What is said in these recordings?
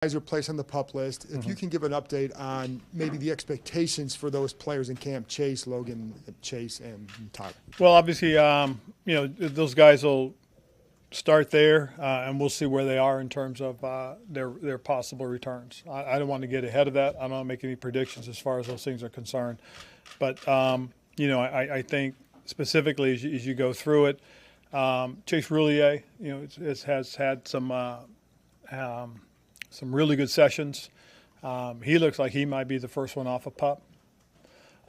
guys are placed on the PUP list. If you can give an update on maybe the expectations for those players in camp, Chase, Logan, Chase, and Tyler. Well, obviously, those guys will start there, and we'll see where they are in terms of their possible returns. I don't want to get ahead of that. I don't want to make any predictions as far as those things are concerned. But, I think specifically as you go through it, Chase Roulier, has had some really good sessions. He looks like he might be the first one off a PUP.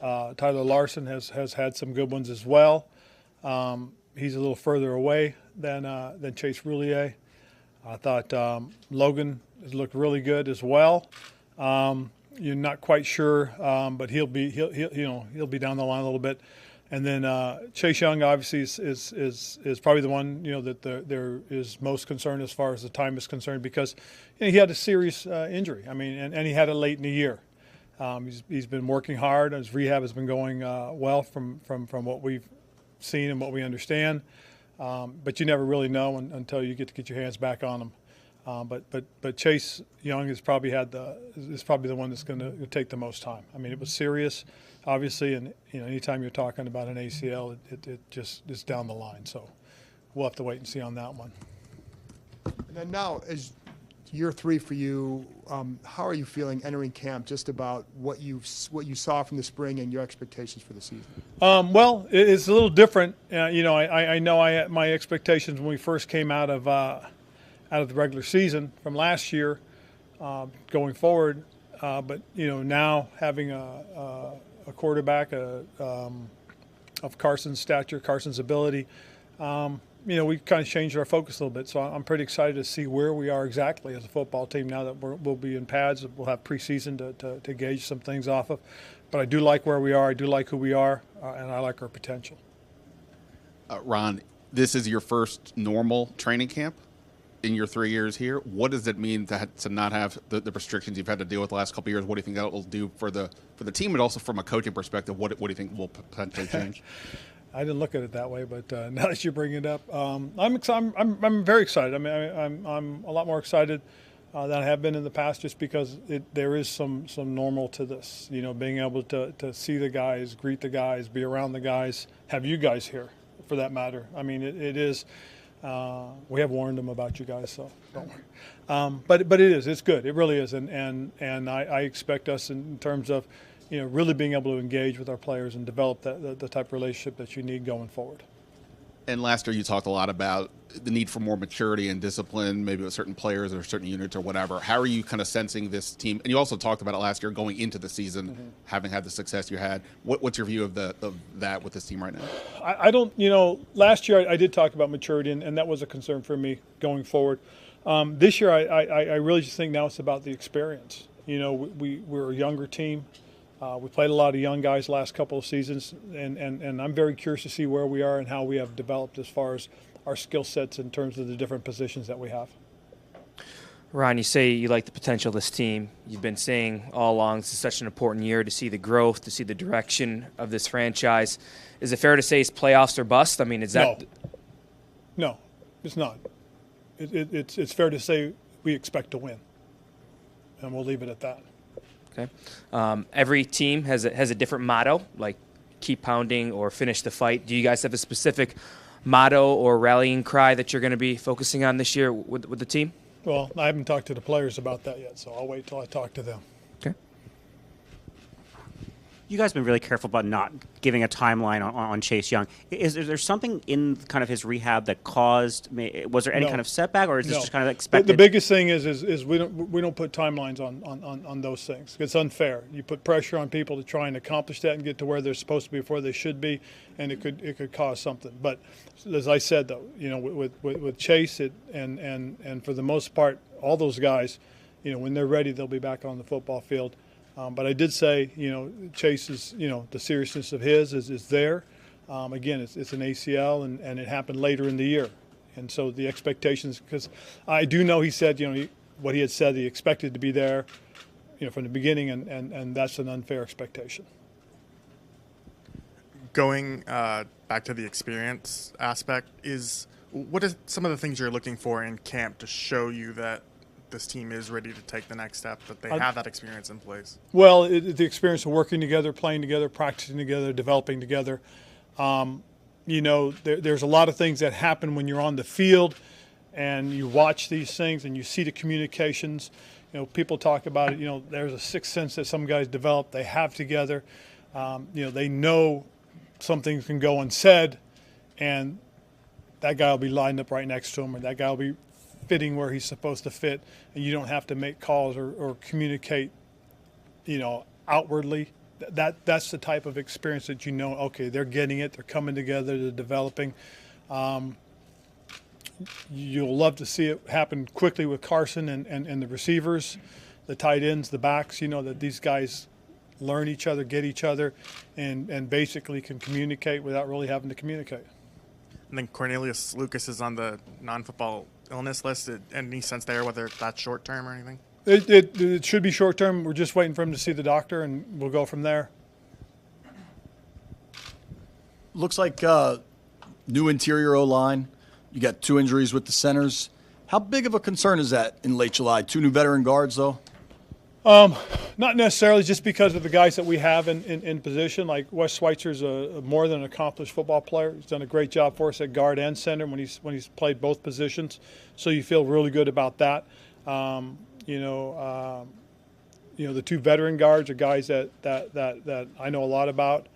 Tyler Larson has had some good ones as well. He's a little further away than Chase Roulier. I thought Logan has looked really good as well. You're not quite sure, but he'll be down the line a little bit. And then Chase Young obviously is probably the one that there is most concerned as far as the time is concerned because he had a serious injury. I mean, and he had it late in the year. He's been working hard. His rehab has been going well from what we've seen and what we understand. But you never really know until you get your hands back on him. But Chase Young is probably the one that's going to take the most time. I mean, it was serious, obviously, and anytime you're talking about an ACL, it just is down the line. So we'll have to wait and see on that one. And then now, as year 3 for you, how are you feeling entering camp? Just about what you saw from the spring and your expectations for the season. Well, it's a little different. I know I had my expectations when we first came out of the regular season from last year, going forward. But now having a quarterback of Carson's stature, Carson's ability, we kind of changed our focus a little bit. So I'm pretty excited to see where we are exactly as a football team now that we'll be in pads. We'll have preseason to gauge some things off of. But I do like where we are. I do like who we are, and I like our potential. Ron, this is your first normal training camp in your 3 years here. What does it mean to not have the restrictions you've had to deal with the last couple of years? What do you think that will do for the team, and also from a coaching perspective? What do you think will potentially change? I didn't look at it that way, but now that you bring it up, I'm very excited. I mean, I'm a lot more excited than I have been in the past, just because there is some normal to this. Being able to see the guys, greet the guys, be around the guys, have you guys here, for that matter. I mean, it is. We have warned them about you guys, so don't worry. But it's good. It really is, and I expect us in terms of really being able to engage with our players and develop the type of relationship that you need going forward. And last year you talked a lot about the need for more maturity and discipline, maybe with certain players or certain units or whatever. How are you kind of sensing this team? And you also talked about it last year going into the season, having had the success you had. What's your view of that with this team right now? I don't, last year I did talk about maturity, and that was a concern for me going forward. This year I really just think now it's about the experience. We're a younger team. We played a lot of young guys last couple of seasons, and I'm very curious to see where we are and how we have developed as far as our skill sets in terms of the different positions that we have. Ron, you say you like the potential of this team. You've been saying all along this is such an important year to see the growth, to see the direction of this franchise. Is it fair to say it's playoffs or bust? I mean, is that... No, it's not. It's fair to say we expect to win, and we'll leave it at that. Okay. Every team has a different motto, like keep pounding or finish the fight. Do you guys have a specific motto or rallying cry that you're going to be focusing on this year with the team? Well, I haven't talked to the players about that yet, so I'll wait till I talk to them. Okay. You guys have been really careful about not giving a timeline on Chase Young. Is there something in kind of his rehab that caused? Was there any kind of setback, or is this just kind of expected? The biggest thing is we don't put timelines on those things. It's unfair. You put pressure on people to try and accomplish that and get to where they're supposed to be before they should be, and it could cause something. But as I said, though, with Chase, and for the most part, all those guys, when they're ready, they'll be back on the football field. But I did say, Chase is, the seriousness of his is there. Again, it's an ACL, and it happened later in the year. And so the expectations, because I do know he said, what he had said, he expected to be there, from the beginning, and that's an unfair expectation. Going back to the experience aspect, what are some of the things you're looking for in camp to show you that this team is ready to take the next step, that they have that experience in place? Well, the experience of working together, playing together, practicing together, developing together. There's a lot of things that happen when you're on the field and you watch these things and you see the communications. People talk about it, there's a sixth sense that some guys develop, they have together. They know some things can go unsaid, and that guy will be lined up right next to him, or that guy will be fitting where he's supposed to fit, and you don't have to make calls or communicate, outwardly. That's the type of experience that okay, they're getting it, they're coming together, they're developing. You'll love to see it happen quickly with Carson and the receivers, the tight ends, the backs, that these guys learn each other, get each other, and basically can communicate without really having to communicate. And then Cornelius Lucas is on the non-football illness list. Any sense there whether that's short-term or anything? It should be short-term. We're just waiting for him to see the doctor, and we'll go from there. Looks like new interior O-line. You got 2 injuries with the centers. How big of a concern is that in late July? 2 new veteran guards, though? Not necessarily, just because of the guys that we have in position. Like Wes Schweitzer's a more than an accomplished football player. He's done a great job for us at guard and center when he's played both positions. So you feel really good about that. The 2 veteran guards are guys that I know a lot about.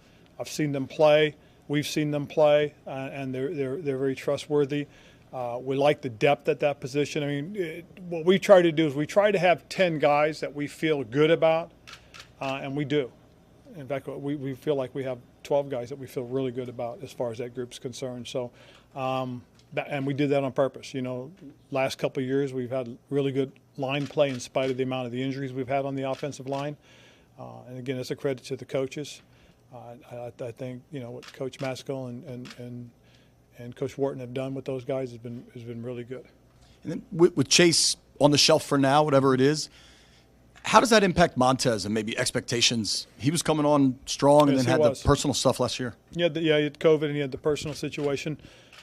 I've seen them play. We've seen them play, and they're very trustworthy. We like the depth at that position. I mean, what we try to do is we try to have 10 guys that we feel good about, and we do. In fact, we feel like we have 12 guys that we feel really good about as far as that group's concerned. So, and we did that on purpose. Last couple of years we've had really good line play in spite of the amount of the injuries we've had on the offensive line. And again, it's a credit to the coaches. I think what Coach Maskell and Coach Wharton have done with those guys has been really good. And then with Chase on the shelf for now, whatever it is, how does that impact Montez and maybe expectations? He was coming on strong and then had the personal stuff last year. He had COVID and he had the personal situation.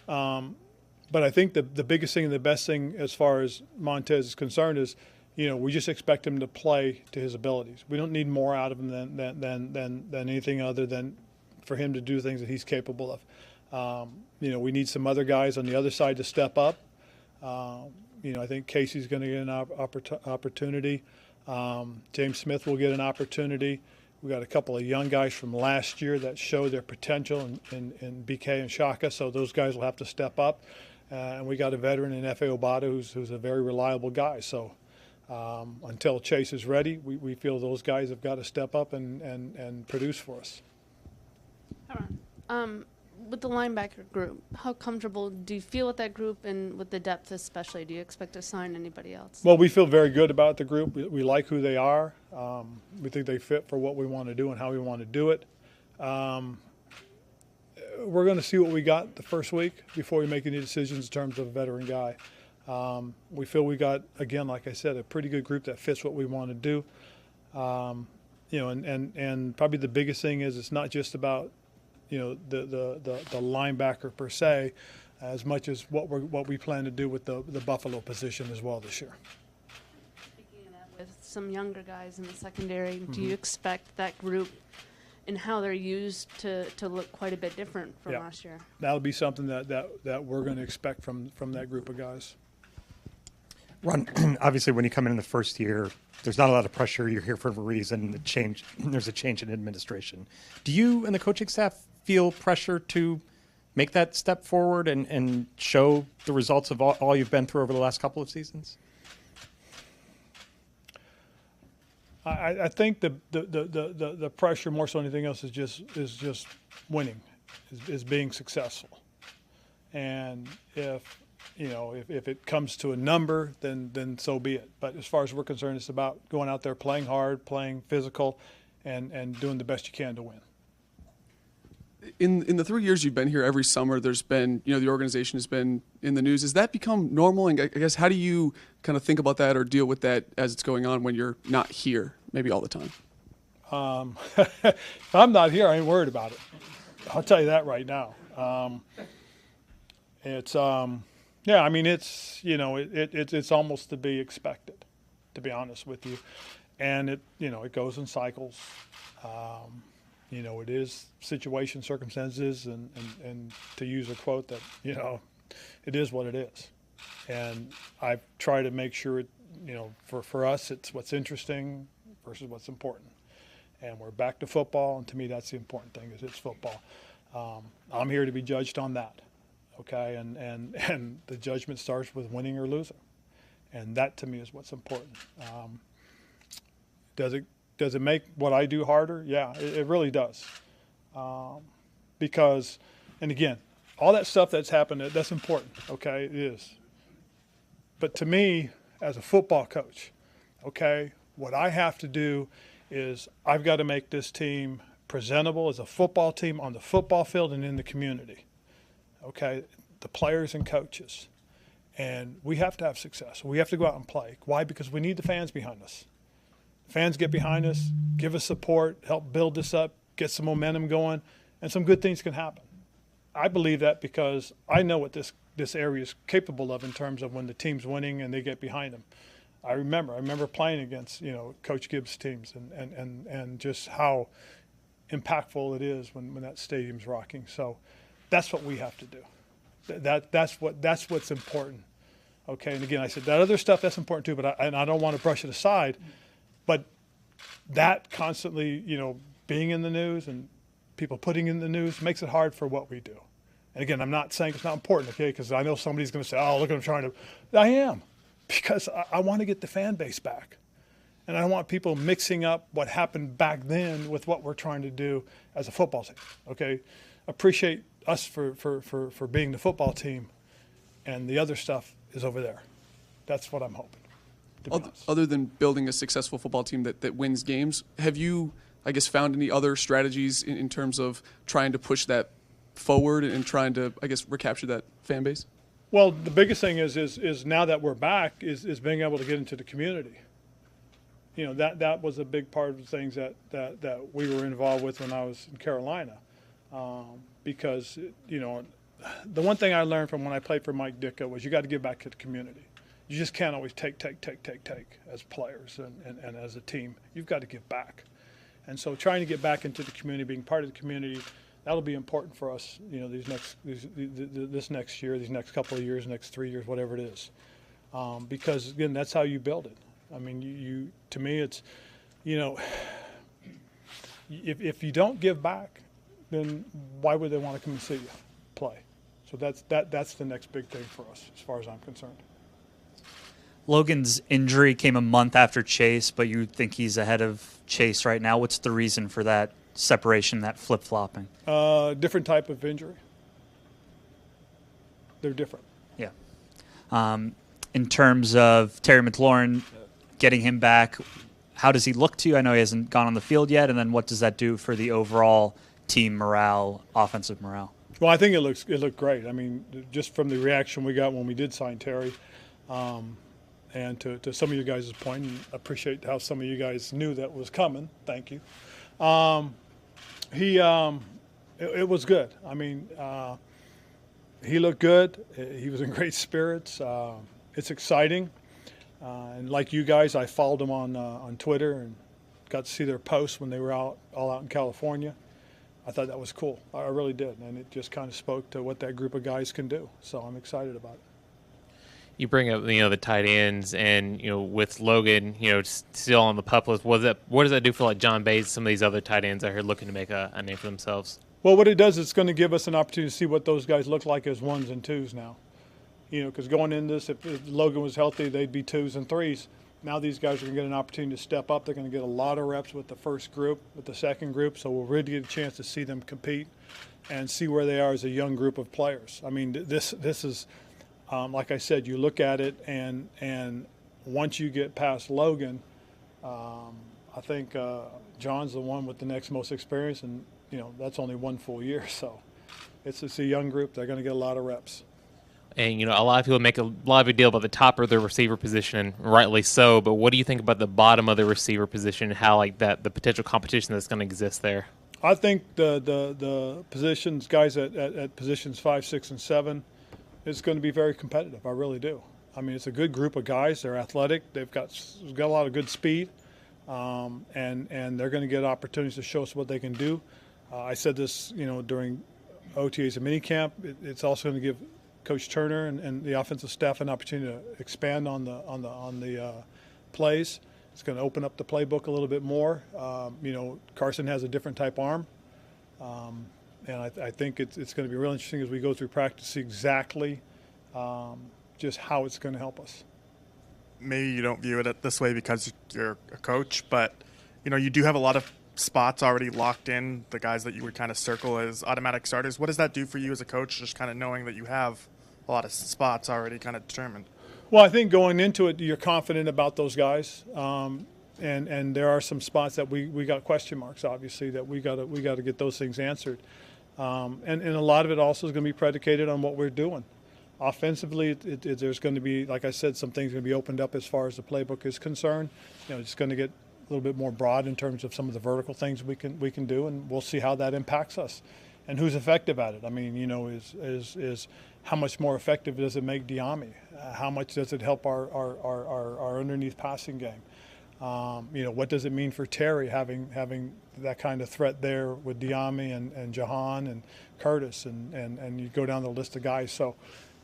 But I think the biggest thing and the best thing as far as Montez is concerned is, we just expect him to play to his abilities. We don't need more out of him than anything other than for him to do things that he's capable of. We need some other guys on the other side to step up. I think Casey's going to get an opportunity. James Smith will get an opportunity. We got a couple of young guys from last year that show their potential in BK and Shaka, so those guys will have to step up. And we got a veteran in F.A. Obata who's a very reliable guy. So until Chase is ready, we feel those guys have got to step up and produce for us. With the linebacker group, how comfortable do you feel with that group, and with the depth especially? Do you expect to sign anybody else? Well, we feel very good about the group. We like who they are. We think they fit for what we want to do and how we want to do it. We're going to see what we got the first week before we make any decisions in terms of a veteran guy. We feel we got, again, like I said, a pretty good group that fits what we want to do. And probably the biggest thing is it's not just about the linebacker per se, as much as what we plan to do with the Buffalo position as well this year. Speaking of that, with some younger guys in the secondary, do you expect that group and how they're used to look quite a bit different from last year? That'll be something that we're going to expect from that group of guys. Ron, obviously when you come in the first year, there's not a lot of pressure. You're here for a reason. There's a change in administration. Do you and the coaching staff feel pressure to make that step forward and show the results of all you've been through over the last couple of seasons? I think the pressure more so than anything else is just winning, is being successful. And if it comes to a number, then so be it. But as far as we're concerned, it's about going out there, playing hard, playing physical, and doing the best you can to win. In the 3 years you've been here, every summer there's been, the organization has been in the news. Has that become normal? And I guess, how do you kind of think about that or deal with that as it's going on when you're not here, maybe all the time? If I'm not here, I ain't worried about it. I'll tell you that right now. It's almost to be expected. to be honest with you. And it goes in cycles. It is situation, circumstances, and to use a quote that, it is what it is. And I try to make sure it, for us, it's what's interesting versus what's important. And we're back to football, and to me, that's the important thing, is it's football. I'm here to be judged on that, okay? And the judgment starts with winning or losing. And that, to me, is what's important. Does it make what I do harder? Yeah, it really does. Because, and again, all that stuff that's happened, that's important, okay? It is. But to me, as a football coach, okay, what I have to do is I've got to make this team presentable as a football team on the football field and in the community, okay, the players and coaches. And we have to have success. We have to go out and play. Why? Because we need the fans behind us. Fans get behind us, give us support, help build this up, get some momentum going, and some good things can happen. I believe that because I know what this area is capable of in terms of when the team's winning and they get behind them. I remember playing against, Coach Gibbs' teams and just how impactful it is when that stadium's rocking. So that's what we have to do. That's what's important. Okay, and again, I said that other stuff, that's important too, but I don't want to brush it aside. But that constantly, being in the news and people putting in the news makes it hard for what we do. And again, I'm not saying it's not important, okay, because I know somebody's going to say, oh, look, I'm trying to. I am, because I want to get the fan base back. And I don't want people mixing up what happened back then with what we're trying to do as a football team, okay? Appreciate us for being the football team, and the other stuff is over there. That's what I'm hoping. Other than building a successful football team that wins games, have you, I guess, found any other strategies in terms of trying to push that forward and trying to, I guess, recapture that fan base? Well, the biggest thing is now that we're back is being able to get into the community. That was a big part of the things that we were involved with when I was in Carolina. Because, the one thing I learned from when I played for Mike Ditka was you got to give back to the community. You just can't always take as players and as a team. You've got to give back. And so trying to get back into the community, being part of the community, that'll be important for us, this next year, these next couple of years, next 3 years, whatever it is. Because, again, that's how you build it. I mean, to me, it's, if you don't give back, then why would they want to come and see you play? So that's the next big thing for us as far as I'm concerned. Logan's injury came a month after Chase, but you think he's ahead of Chase right now. What's the reason for that separation, that flip-flopping? Different type of injury. They're different. Yeah. In terms of Terry McLaurin, getting him back, how does he look to you? I know he hasn't gone on the field yet, and then what does that do for the overall team morale, offensive morale? Well, I think it looked great. I mean, just from the reaction we got when we did sign Terry, and to some of you guys' point, and appreciate how some of you guys knew that was coming. Thank you. It was good. I mean, he looked good. He was in great spirits. It's exciting. And like you guys, I followed them on Twitter and got to see their posts when they were all out in California. I thought that was cool. I really did. And it just kind of spoke to what that group of guys can do. So I'm excited about it. You bring up, the tight ends, and with Logan, still on the PUP list. What does that do for like John Bates, some of these other tight ends out here looking to make a name for themselves? Well, what it does, it's going to give us an opportunity to see what those guys look like as ones and twos now. Because going in this, if Logan was healthy, they'd be twos and threes. Now these guys are going to get an opportunity to step up. They're going to get a lot of reps with the first group, with the second group. So we'll really get a chance to see them compete and see where they are as a young group of players. I mean, this is. Like I said, you look at it, and once you get past Logan, I think John's the one with the next most experience, and that's only one full year. So it's a young group. They're going to get a lot of reps. And a lot of people make a lot of a deal about the top of the receiver position, and rightly so. But what do you think about the bottom of the receiver position? And how the potential competition that's going to exist there? I think the positions, guys at positions 5, 6, and 7. It's going to be very competitive. I really do. I mean, it's a good group of guys. They're athletic. They've got a lot of good speed, and they're going to get opportunities to show us what they can do. I said this, during OTAs and minicamp. It's also going to give Coach Turner and the offensive staff an opportunity to expand on the plays. It's going to open up the playbook a little bit more. Carson has a different type arm, and I think it's going to be real interesting as we go through practice to see exactly just how it's going to help us. Maybe you don't view it this way because you're a coach, but you do have a lot of spots already locked in, the guys that you would kind of circle as automatic starters. What does that do for you as a coach, just kind of knowing that you have a lot of spots already kind of determined? Well, I think going into it, you're confident about those guys, and there are some spots that we got question marks, obviously, that we got to get those things answered, and a lot of it also is going to be predicated on what we're doing. Offensively, there's going to be, like I said, some things going to be opened up as far as the playbook is concerned. It's going to get a little bit more broad in terms of some of the vertical things we can do, and we'll see how that impacts us and who's effective at it. I mean, is how much more effective does it make Diami? How much does it help our underneath passing game? What does it mean for Terry having that kind of threat there with Diami and Jahan and Curtis and you go down the list of guys. So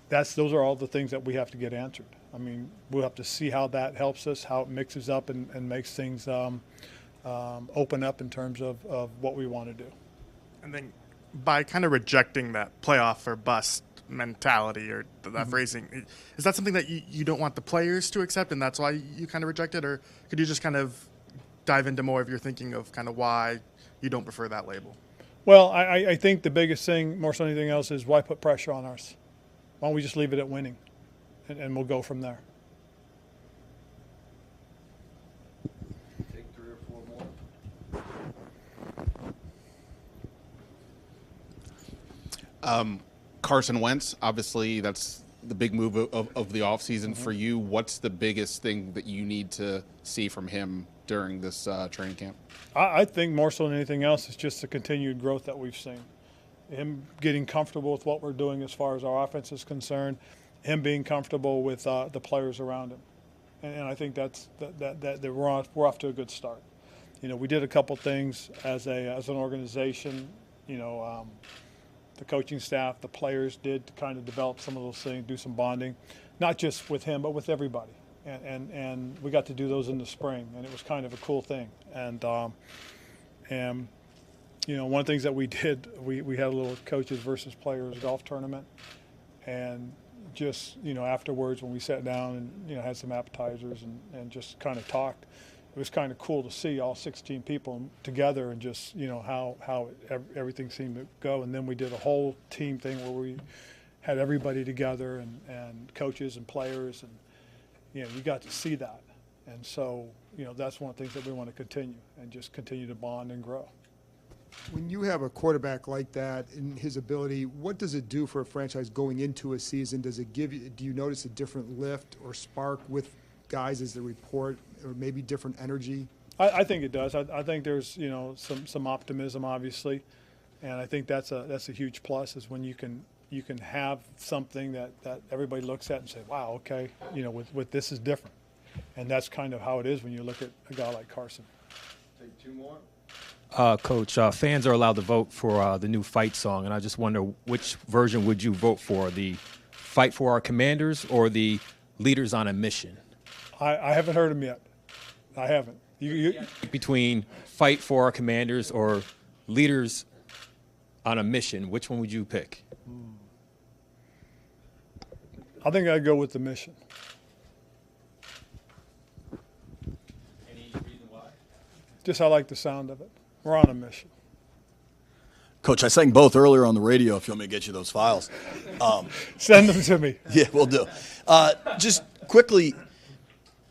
those are all the things that we have to get answered. I mean, we'll have to see how that helps us, how it mixes up and makes things open up in terms of what we want to do. And then by kind of rejecting that playoff or bust mentality or that phrasing, is that something that you don't want the players to accept and that's why you kind of reject it? Or could you just kind of dive into more of your thinking of kind of why you don't prefer that label? Well, I think the biggest thing, more so than anything else, is why put pressure on us? Why don't we just leave it at winning, and we'll go from there. Take 3 or 4 more. Carson Wentz, obviously, that's the big move of the offseason for you. What's the biggest thing that you need to see from him during this training camp? I think more so than anything else, it's just the continued growth that we've seen. Him getting comfortable with what we're doing as far as our offense is concerned, him being comfortable with the players around him, and I think that we're off to a good start. We did a couple things as an organization. The coaching staff, the players did to kind of develop some of those things, do some bonding, not just with him but with everybody, and we got to do those in the spring, and it was kind of a cool thing. And one of the things that we did, we had a little coaches versus players golf tournament, and just afterwards when we sat down and had some appetizers and just kind of talked, it was kind of cool to see all 16 people together and just how everything seemed to go. And then we did a whole team thing where we had everybody together and coaches and players, and you got to see that. And so that's one of the things that we want to continue and just continue to bond and grow. When you have a quarterback like that in his ability, what does it do for a franchise going into a season? Do you notice a different lift or spark with guys as they report, or maybe different energy? I think it does. I think there's some optimism, obviously, and I think that's a huge plus, is when you can have something that everybody looks at and say, wow, okay, with this is different, and that's kind of how it is when you look at a guy like Carson. Take 2 more. Coach, fans are allowed to vote for the new fight song, and I just wonder which version would you vote for, the Fight for Our Commanders or the Leaders on a Mission? I haven't heard him yet. I haven't. Between Fight for Our Commanders or Leaders on a Mission, which one would you pick? I think I'd go with the Mission. Any reason why? Just I like the sound of it. We're on a mission. Coach, I sang both earlier on the radio if you want me to get you those files. Send them to me. Yeah, we'll do. Just quickly,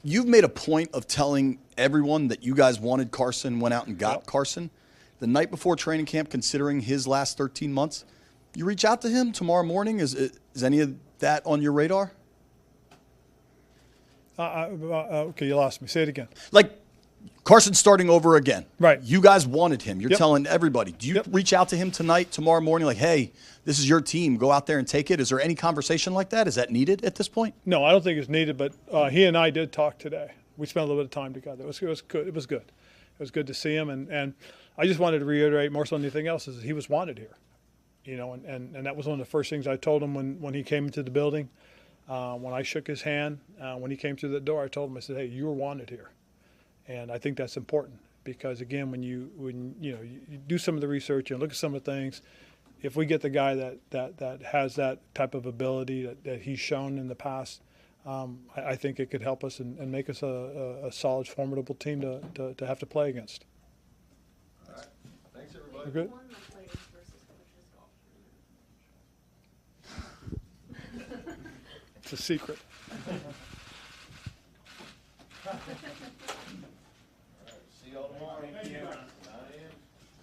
you've made a point of telling everyone that you guys wanted Carson, went out and got Carson. The night before training camp, considering his last 13 months, you reach out to him tomorrow morning? Is any of that on your radar? Okay, you lost me. Say it again. Like, Carson's starting over again. Right. You guys wanted him. You're Yep. telling everybody. Do you Yep. reach out to him tonight, tomorrow morning, like, hey, this is your team. Go out there and take it? Is there any conversation like that? Is that needed at this point? No, I don't think it's needed, but he and I did talk today. We spent a little bit of time together. It was good. It was good. It was good to see him, and I just wanted to reiterate more so than anything else is that he was wanted here. And that was one of the first things I told him when he came into the building. When I shook his hand, when he came through the door, I told him, I said, hey, you were wanted here. And I think that's important because, again, when you do some of the research and look at some of the things, if we get the guy that has that type of ability that he's shown in the past, I think it could help us and make us a solid, formidable team to have to play against. All right. Thanks, everybody. We're good? It's a secret. See y'all tomorrow.